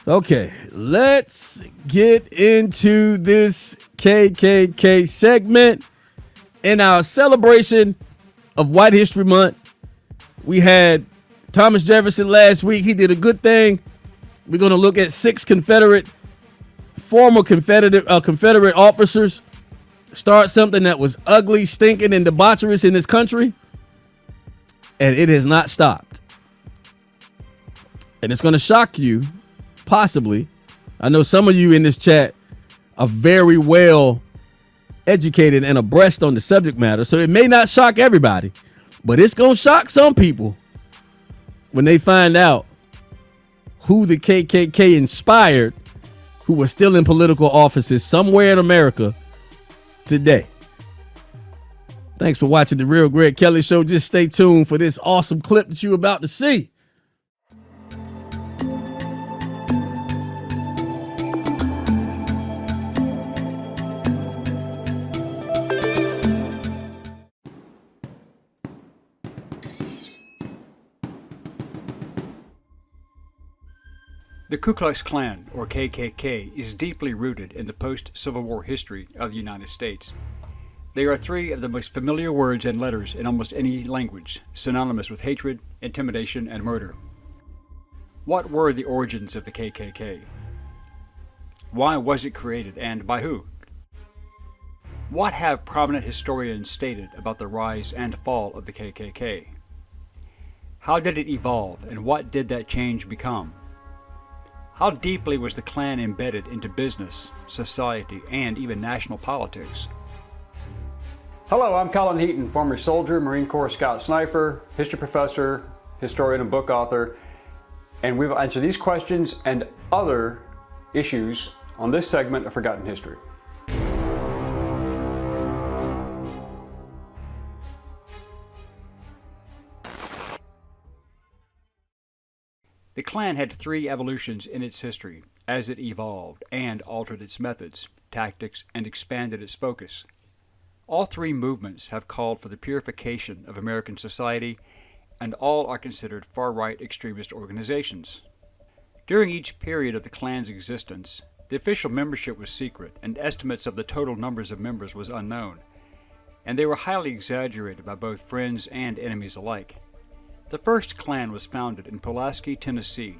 Okay, let's get into this KKK segment. In our celebration of White History Month, we had Thomas Jefferson last week. He did a good thing. We're going to look at 6 former Confederate officers start something that was ugly, stinking, and debaucherous in this country, and it has not stopped. And it's going to shock you, possibly. I know some of you in this chat are very well educated and abreast on the subject matter, so it may not shock everybody, but it's going to shock some people when they find out who the KKK inspired, who were still in political offices somewhere in America today. Thanks for watching the Real Greg Kelly Show. Just stay tuned for this awesome clip that you're about to see. The Ku Klux Klan, or KKK, is deeply rooted in the post-Civil War history of the United States. They are 3 of the most familiar words and letters in almost any language, synonymous with hatred, intimidation, and murder. What were the origins of the KKK? Why was it created, and by who? What have prominent historians stated about the rise and fall of the KKK? How did it evolve, and what did that change become? How deeply was the Klan embedded into business, society, and even national politics? Hello, I'm Colin Heaton, former soldier, Marine Corps Scout Sniper, history professor, historian, and book author. And we will answer these questions and other issues on this segment of Forgotten History. The Klan had 3 evolutions in its history as it evolved and altered its methods, tactics, and expanded its focus. All 3 movements have called for the purification of American society, and all are considered far-right extremist organizations. During each period of the Klan's existence, the official membership was secret, and estimates of the total numbers of members was unknown, and they were highly exaggerated by both friends and enemies alike. The first Klan was founded in Pulaski, Tennessee,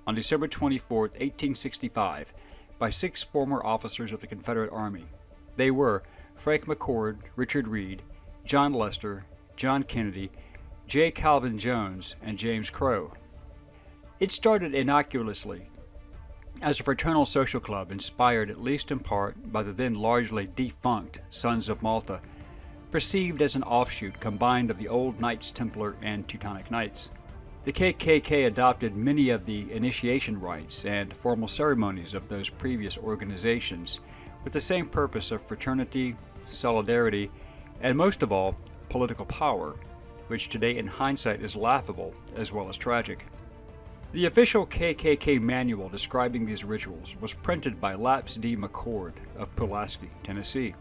on December 24, 1865, by 6 former officers of the Confederate Army. They were Frank McCord, Richard Reed, John Lester, John Kennedy, J. Calvin Jones, and James Crow. It started innocuously as a fraternal social club inspired at least in part by the then largely defunct Sons of Malta, perceived as an offshoot combined of the old Knights Templar and Teutonic Knights. The KKK adopted many of the initiation rites and formal ceremonies of those previous organizations with the same purpose of fraternity, solidarity, and most of all, political power, which today in hindsight is laughable as well as tragic. The official KKK manual describing these rituals was printed by Laps D. McCord of Pulaski, Tennessee.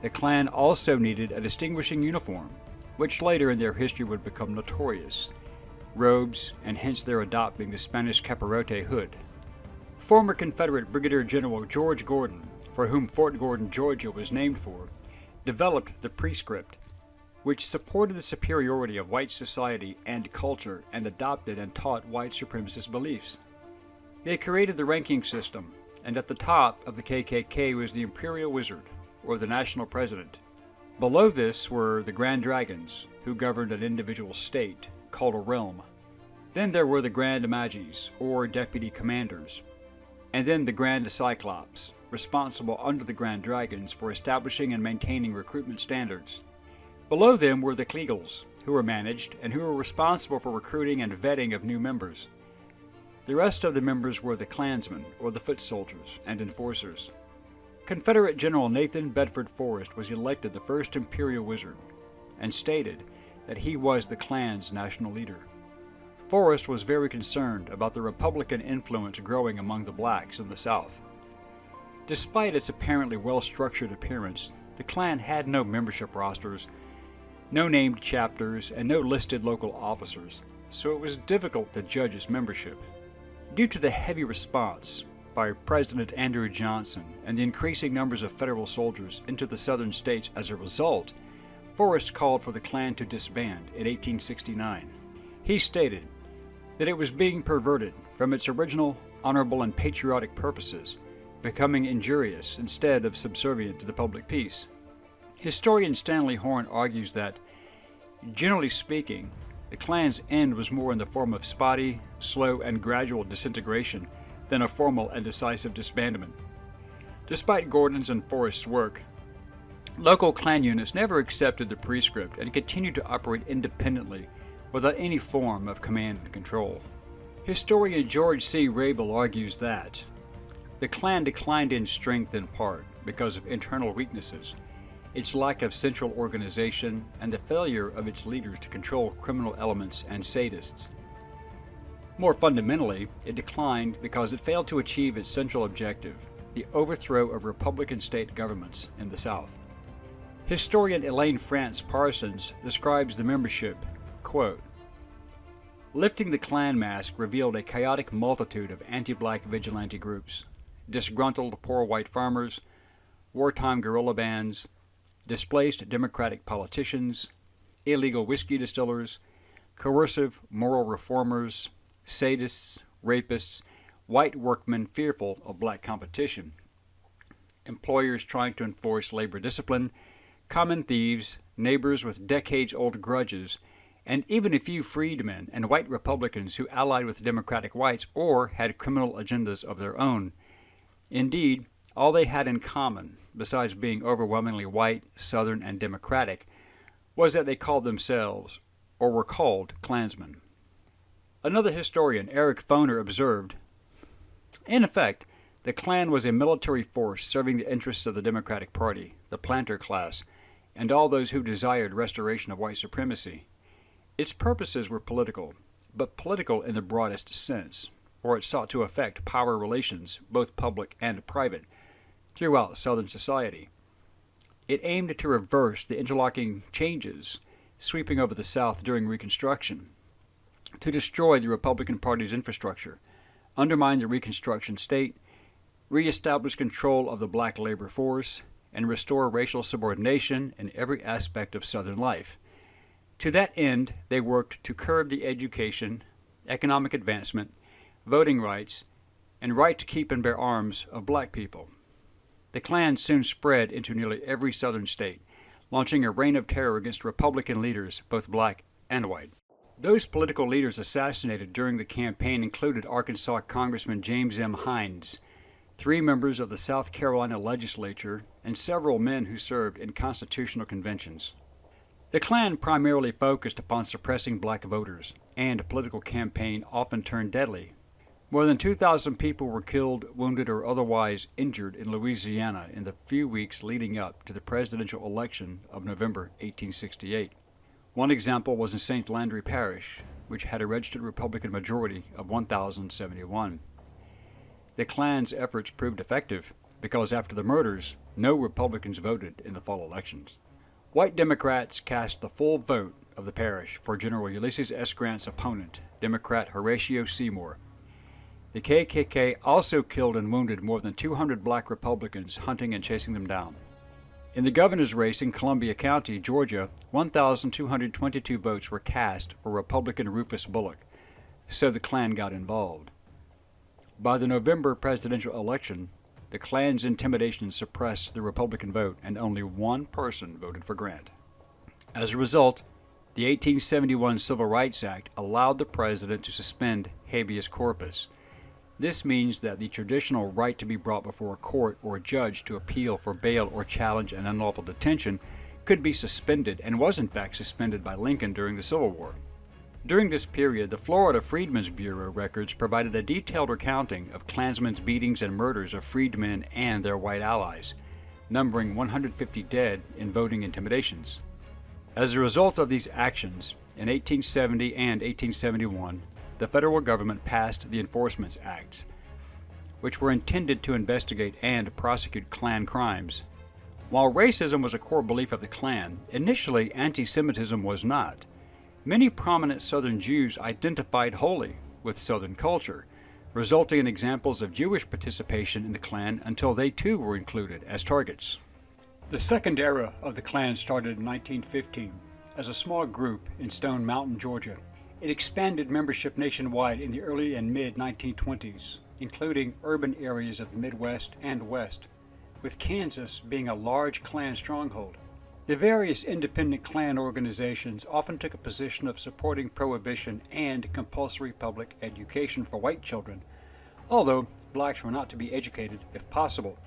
The Klan also needed a distinguishing uniform, which later in their history would become notorious: robes, and hence their adopting the Spanish capirote hood. Former Confederate Brigadier General George Gordon, for whom Fort Gordon, Georgia was named for, developed the prescript, which supported the superiority of white society and culture and adopted and taught white supremacist beliefs. They created the ranking system, and at the top of the KKK was the Imperial Wizard, or the National President. Below this were the Grand Dragons, who governed an individual state, called a realm. Then there were the Grand Magis, or Deputy Commanders, and then the Grand Cyclops, responsible under the Grand Dragons for establishing and maintaining recruitment standards. Below them were the Kleagles, who were managed and who were responsible for recruiting and vetting of new members. The rest of the members were the Klansmen, or the foot soldiers, and enforcers. Confederate General Nathan Bedford Forrest was elected the first Imperial Wizard, and stated that he was the Klan's national leader. Forrest was very concerned about the Republican influence growing among the blacks in the South. Despite its apparently well-structured appearance, the Klan had no membership rosters, no named chapters, and no listed local officers, so it was difficult to judge its membership. Due to the heavy response by President Andrew Johnson and the increasing numbers of federal soldiers into the southern states as a result, Forrest called for the Klan to disband in 1869. He stated that it was being perverted from its original honorable and patriotic purposes, becoming injurious instead of subservient to the public peace. Historian Stanley Horn argues that, generally speaking, the Klan's end was more in the form of spotty, slow, and gradual disintegration than a formal and decisive disbandment. Despite Gordon's and Forrest's work, local Klan units never accepted the prescript and continued to operate independently without any form of command and control. Historian George C. Rabel argues that the Klan declined in strength in part because of internal weaknesses, its lack of central organization, and the failure of its leaders to control criminal elements and sadists. More fundamentally, it declined because it failed to achieve its central objective, the overthrow of Republican state governments in the South. Historian Elaine France Parsons describes the membership, quote, "Lifting the Klan mask revealed a chaotic multitude of anti-black vigilante groups, disgruntled poor white farmers, wartime guerrilla bands, displaced Democratic politicians, illegal whiskey distillers, coercive moral reformers, sadists, rapists, white workmen fearful of black competition, employers trying to enforce labor discipline, common thieves, neighbors with decades-old grudges, and even a few freedmen and white Republicans who allied with Democratic whites or had criminal agendas of their own. Indeed, all they had in common, besides being overwhelmingly white, Southern, and Democratic, was that they called themselves, or were called, Klansmen." Another historian, Eric Foner, observed, "In effect, the Klan was a military force serving the interests of the Democratic Party, the planter class, and all those who desired restoration of white supremacy. Its purposes were political, but political in the broadest sense, for it sought to affect power relations, both public and private, throughout Southern society. It aimed to reverse the interlocking changes sweeping over the South during Reconstruction, to destroy the Republican Party's infrastructure, undermine the Reconstruction state, reestablish control of the black labor force, and restore racial subordination in every aspect of Southern life. To that end, they worked to curb the education, economic advancement, voting rights, and right to keep and bear arms of black people. The Klan soon spread into nearly every Southern state, launching a reign of terror against Republican leaders, both black and white. Those political leaders assassinated during the campaign included Arkansas Congressman James M. Hines, 3 members of the South Carolina legislature, and several men who served in constitutional conventions. The Klan primarily focused upon suppressing black voters, and a political campaign often turned deadly. More than 2,000 people were killed, wounded, or otherwise injured in Louisiana in the few weeks leading up to the presidential election of November 1868. One example was in St. Landry Parish, which had a registered Republican majority of 1,071. The Klan's efforts proved effective because after the murders, no Republicans voted in the fall elections. White Democrats cast the full vote of the parish for General Ulysses S. Grant's opponent, Democrat Horatio Seymour. The KKK also killed and wounded more than 200 black Republicans hunting and chasing them down. In the governor's race in Columbia County, Georgia, 1,222 votes were cast for Republican Rufus Bullock, so the Klan got involved. By the November presidential election, the Klan's intimidation suppressed the Republican vote, and only one person voted for Grant. As a result, the 1871 Civil Rights Act allowed the president to suspend habeas corpus. This means that the traditional right to be brought before a court or a judge to appeal for bail or challenge an unlawful detention could be suspended, and was in fact suspended by Lincoln during the Civil War. During this period, the Florida Freedmen's Bureau records provided a detailed recounting of Klansmen's beatings and murders of freedmen and their white allies, numbering 150 dead in voting intimidations. As a result of these actions, in 1870 and 1871, the federal government passed the Enforcement Acts, which were intended to investigate and prosecute Klan crimes. While racism was a core belief of the Klan, initially anti-Semitism was not. Many prominent Southern Jews identified wholly with Southern culture, resulting in examples of Jewish participation in the Klan until they too were included as targets. The second era of the Klan started in 1915 as a small group in Stone Mountain, Georgia. It expanded membership nationwide in the early and mid-1920s, including urban areas of the Midwest and West, with Kansas being a large Klan stronghold. The various independent Klan organizations often took a position of supporting prohibition and compulsory public education for white children, although blacks were not to be educated if possible,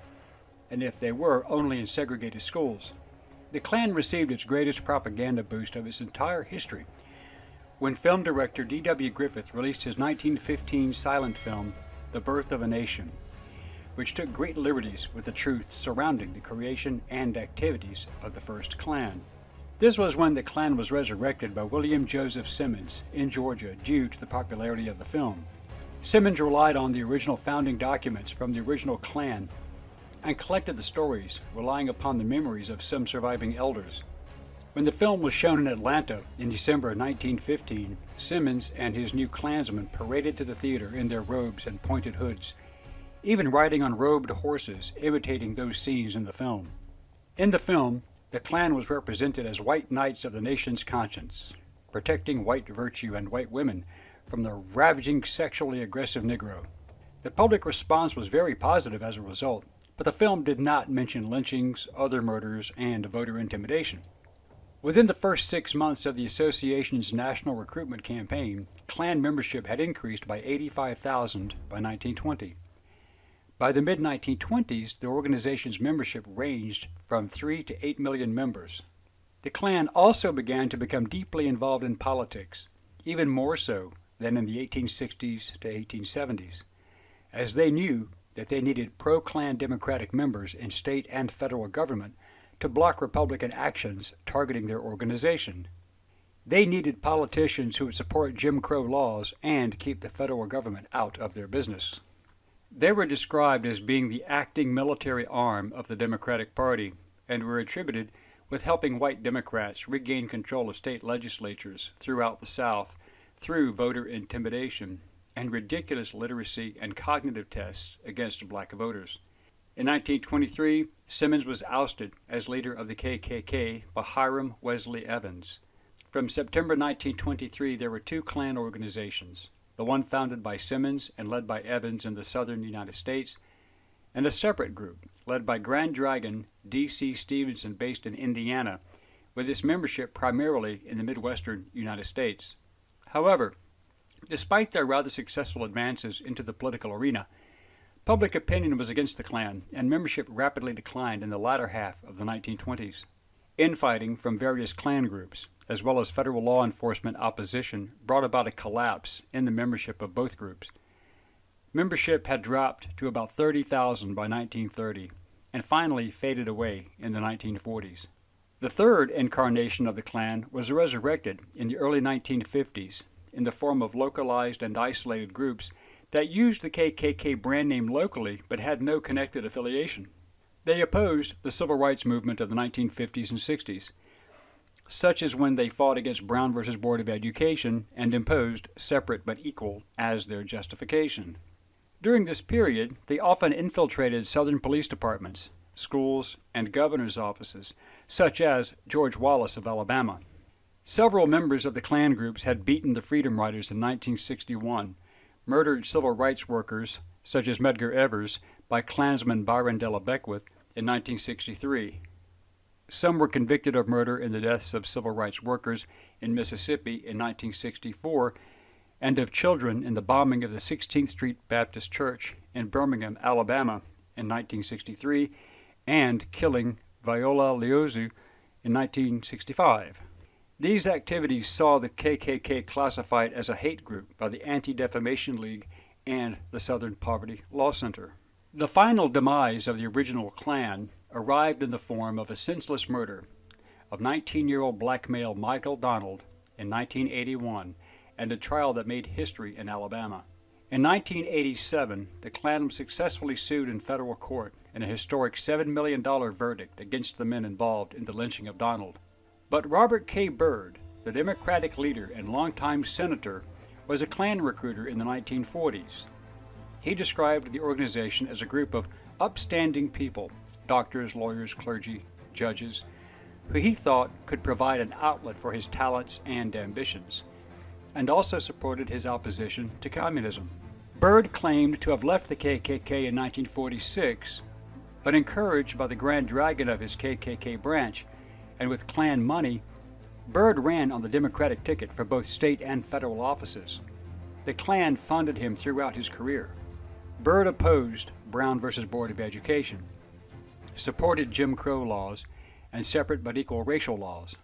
and if they were, only in segregated schools. The Klan received its greatest propaganda boost of its entire history when film director D.W. Griffith released his 1915 silent film, The Birth of a Nation, which took great liberties with the truth surrounding the creation and activities of the first Klan. This was when the Klan was resurrected by William Joseph Simmons in Georgia due to the popularity of the film. Simmons relied on the original founding documents from the original Klan and collected the stories, relying upon the memories of some surviving elders. When the film was shown in Atlanta in December of 1915, Simmons and his new Klansmen paraded to the theater in their robes and pointed hoods, even riding on robed horses, imitating those scenes in the film. In the film, the Klan was represented as white knights of the nation's conscience, protecting white virtue and white women from the ravaging sexually aggressive Negro. The public response was very positive as a result, but the film did not mention lynchings, other murders, and voter intimidation. Within the first 6 months of the association's national recruitment campaign, Klan membership had increased by 85,000 by 1920. By the mid-1920s, the organization's membership ranged from 3 to 8 million members. The Klan also began to become deeply involved in politics, even more so than in the 1860s to 1870s, as they knew that they needed pro-Klan Democratic members in state and federal government to block Republican actions targeting their organization. They needed politicians who would support Jim Crow laws and keep the federal government out of their business. They were described as being the acting military arm of the Democratic Party and were attributed with helping white Democrats regain control of state legislatures throughout the South through voter intimidation and ridiculous literacy and cognitive tests against black voters. In 1923, Simmons was ousted as leader of the KKK by Hiram Wesley Evans. From September 1923, there were 2 Klan organizations, the one founded by Simmons and led by Evans in the southern United States, and a separate group led by Grand Dragon D.C. Stevenson based in Indiana, with its membership primarily in the Midwestern United States. However, despite their rather successful advances into the political arena, public opinion was against the Klan, and membership rapidly declined in the latter half of the 1920s. Infighting from various Klan groups, as well as federal law enforcement opposition, brought about a collapse in the membership of both groups. Membership had dropped to about 30,000 by 1930, and finally faded away in the 1940s. The third incarnation of the Klan was resurrected in the early 1950s in the form of localized and isolated groups that used the KKK brand name locally but had no connected affiliation. They opposed the civil rights movement of the 1950s and 60s, such as when they fought against Brown versus Board of Education and imposed separate but equal as their justification. During this period, they often infiltrated Southern police departments, schools, and governor's offices, such as George Wallace of Alabama. Several members of the Klan groups had beaten the Freedom Riders in 1961, murdered civil rights workers, such as Medgar Evers, by Klansman Byron Della Beckwith in 1963. Some were convicted of murder in the deaths of civil rights workers in Mississippi in 1964, and of children in the bombing of the 16th Street Baptist Church in Birmingham, Alabama in 1963, and killing Viola Liuzzi in 1965. These activities saw the KKK classified as a hate group by the Anti-Defamation League and the Southern Poverty Law Center. The final demise of the original Klan arrived in the form of a senseless murder of 19-year-old black male Michael Donald in 1981 and a trial that made history in Alabama. In 1987, the Klan was successfully sued in federal court in a historic $7 million verdict against the men involved in the lynching of Donald. But Robert K. Byrd, the Democratic leader and longtime senator, was a Klan recruiter in the 1940s. He described the organization as a group of upstanding people, doctors, lawyers, clergy, judges, who he thought could provide an outlet for his talents and ambitions, and also supported his opposition to communism. Byrd claimed to have left the KKK in 1946, but encouraged by the Grand Dragon of his KKK branch, and with Klan money, Byrd ran on the Democratic ticket for both state and federal offices. The Klan funded him throughout his career. Byrd opposed Brown versus Board of Education, supported Jim Crow laws, and separate but equal racial laws.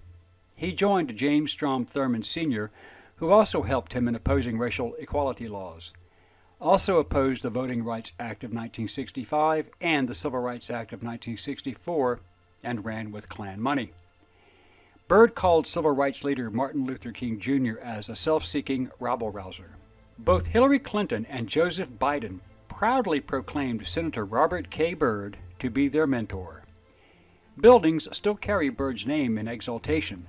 He joined James Strom Thurmond Sr., who also helped him in opposing racial equality laws, also opposed the Voting Rights Act of 1965 and the Civil Rights Act of 1964, and ran with Klan money. Byrd called civil rights leader Martin Luther King Jr. as a self-seeking rabble-rouser. Both Hillary Clinton and Joseph Biden proudly proclaimed Senator Robert K. Byrd to be their mentor. Buildings still carry Byrd's name in exaltation.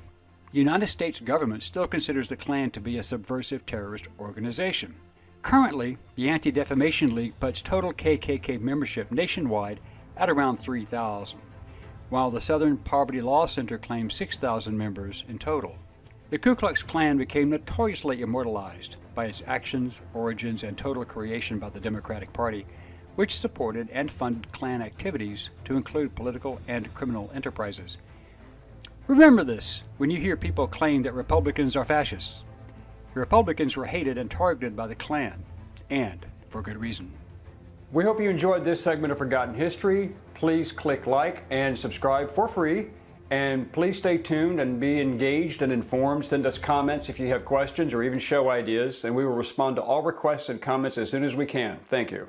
The United States government still considers the Klan to be a subversive terrorist organization. Currently, the Anti-Defamation League puts total KKK membership nationwide at around 3,000, while the Southern Poverty Law Center claims 6,000 members in total. The Ku Klux Klan became notoriously immortalized by its actions, origins, and total creation by the Democratic Party, which supported and funded Klan activities to include political and criminal enterprises. Remember this when you hear people claim that Republicans are fascists. The Republicans were hated and targeted by the Klan, and for good reason. We hope you enjoyed this segment of Forgotten History. Please click like and subscribe for free. And please stay tuned and be engaged and informed. Send us comments if you have questions or even show ideas, and we will respond to all requests and comments as soon as we can. Thank you.